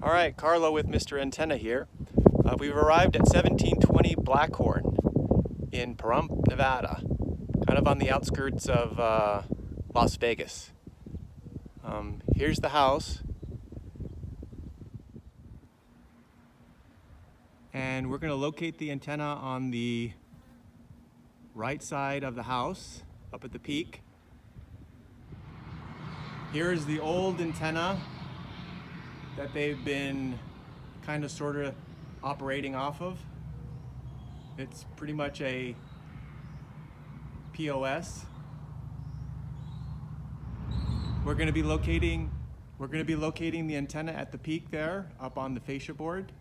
All right, Carlo with Mr. Antenna here. We've arrived at 1720 Blackhorn in Pahrump, Nevada, kind of on the outskirts of Las Vegas. Here's the house. And we're going to locate the antenna on the right side of the house, up at the peak. Here's the old antenna that they've been kind of sort of operating off of. It's pretty much a POS. We're going to be locating the antenna at the peak there, up on the fascia board,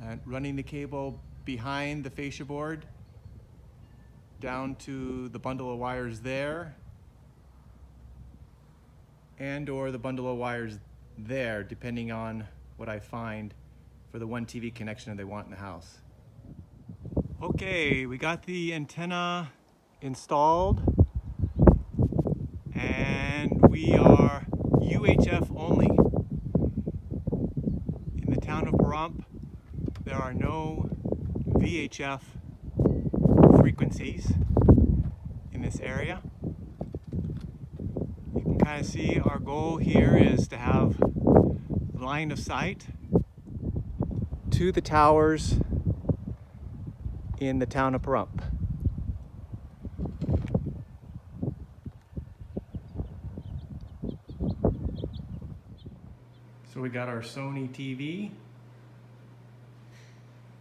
and running the cable behind the fascia board down to the bundle of wires there, and or the bundle of wires there, depending on what I find for the 1 TV connection that they want in the house. Okay, we got the antenna installed, and we are UHF only. In the town of Pahrump, there are no VHF frequencies in this area. You can kind of see our goal here is to have line of sight to the towers in the town of Pahrump. So we got our Sony TV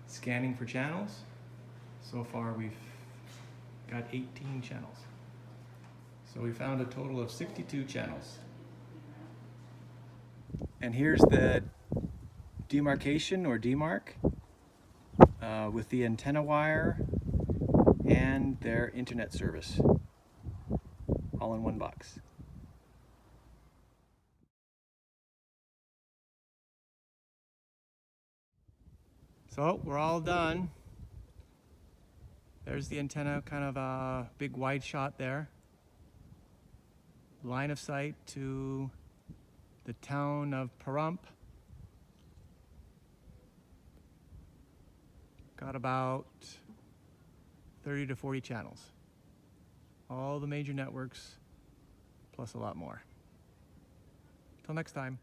scanning for channels. So far we've got 18 channels. So we found a total of 62 channels. And here's the demarcation or demarc with the antenna wire and their internet service all in one box. So we're all done. There's the antenna, kind of a big wide shot there. Line of sight to the town of Pahrump. Got about 30 to 40 channels. All the major networks, plus a lot more. Till next time.